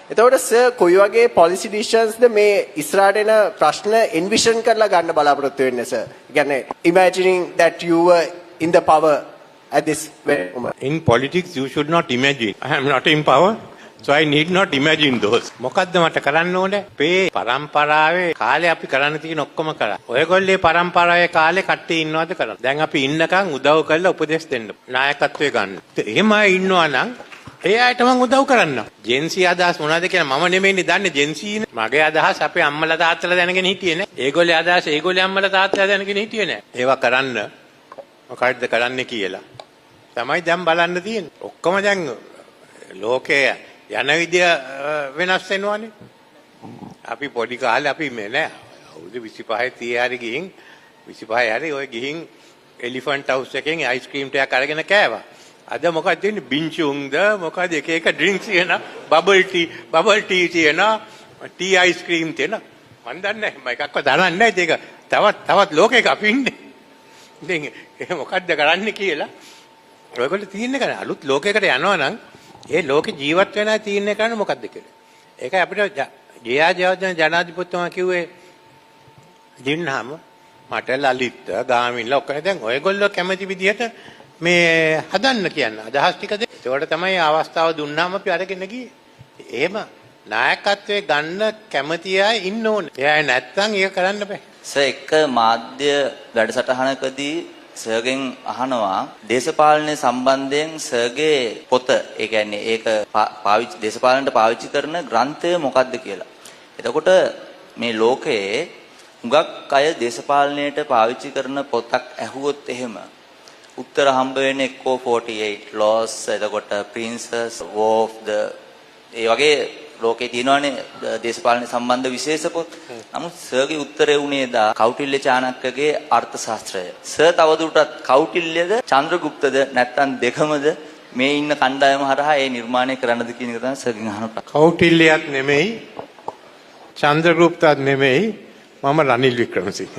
එතකොට සර් කොයි වගේ policy decisions ද මේ ඉස්සරහට එන ප්‍රශ්න envision කරලා ගන්න බලාපොරොත්තු වෙන්නේ සර්? කියන්නේ imagining that you were in the power at this very moment. In politics, you should not imagine. I am not in power, so I need not imagine those. මොකද්ද මට කරන්න ඕනේ? අපේ පරම්පරාවේ කාලේ අපි කරන්න තියෙන ඔක්කොම කරා. ඔයගොල්ලේ පරම්පරාවේ කාලේ කට්ටිය ඉන්නවද කරන්නේ? දැන් අපි ඉන්නකම් උදව් කරලා උපදෙස් දෙන්න. නායකත්වයේ ගන්න. එහෙම ඉන්නවා නම් ඒ අයට මම උදව් කරන්නම්. ජෙන්සි අදහස් මොනවද කියලා මම නෙමෙයිනේ දන්නේ ජෙන්සිනේ. මගේ අදහස් අපේ අම්මලා තාත්තලා දැනගෙන හිටියේ නෑ. ඒගොල්ලේ අදහස් ඒගොල්ලේ අම්මලා තාත්තලා දැනගෙන හිටියේ නෑ. ඒවා කරන්න මොකක්ද කරන්න කියලා. තමයි දැන් බලන්න තියෙන්නේ. ඔක්කොම දැන් ලෝකයේ යන විදිය වෙනස් වෙනවානේ. අපි පොඩි කාලේ අපි මේ නෑ අවුරුදු 25 30 හරි ගිහින් 25 හරි ඔය ගිහින් එලිෆන්ට් හවුස් එකෙන් අයිස්ක්‍රීම් ටිකක් අරගෙන කෑවා. අද මොකක්ද තියෙන්නේ බින්චුන්ද මොකද එක එක ඩ්‍රින්ක්ස් තියෙන බබල් ටී තියෙන ටී අයිස්ක්‍රීම් තියෙන මන් දන්නේ නැහැ මම එකක්වත් දරන්නේ නැහැ ඒක තවත් ලෝකයක අපි ඉන්නේ. ඉතින් ඒ මොකද්ද කරන්න කියලා ඔයගොල්ලෝ තීරණය කරන්න අලුත් ලෝකයකට යනවා නම් ඒ ලෝකේ ජීවත් වෙනා තීරණය කරන්න මොකද්ද කියලා. ඒකයි අපිට ජනාධිපතිතුමා කිව්වේ දින්නාම මට ලලිත් ගාමිණීලා ඔක්කොම දැන් ඔයගොල්ලෝ කැමති විදිහට මේ හදන්න කියන්න අදහස් ටික දෙන්න. ඒකට තමයි අවස්ථාව දුන්නාම අපි අරගෙන ගියේ. එහෙම නායකත්වයේ ගන්න කැමති අය ඉන්න ඕනේ. එයා නැත්තම් ඒක කරන්න බෑ. සර් එක මාධ්‍ය වැඩසටහනකදී සර්ගෙන් අහනවා දේශපාලනය සම්බන්ධයෙන් සර්ගේ පොත ඒ කියන්නේ ඒක දේශපාලනට පාවිච්චි කරන ග්‍රන්ථය මොකක්ද කියලා. එතකොට මේ ලෝකයේ හුඟක් අය දේශපාලනයට පාවිච්චි කරන පොතක් ඇහුවොත් එහෙම උත්තර හම්බ වෙන්නේ එක්කෝ 48 laws එතකොට princess war of the ඒ වගේ ලෝකේ තියෙනවානේ දේශපාලන සම්බන්ධ විශේෂ පොත්. නමුත් සර්ගේ උත්තරේ උනේ දා කෞටිල්‍ය චාණක්‍යගේ අර්ථශාස්ත්‍රය. සර් තවදුරටත් කෞටිල්‍යද චන්ද්‍රගුප්තද නැත්නම් දෙකමද මේ ඉන්න කණ්ඩායම හරහා ඒ නිර්මාණය කරන්නද කියන එක තමයි සර්ගෙන් අහන ප්‍රශ්න. කෞටිල්‍යයක් නෙමෙයි චන්ද්‍රගුප්තත් නෙමෙයි මම රනිල් වික්‍රමසිංහ.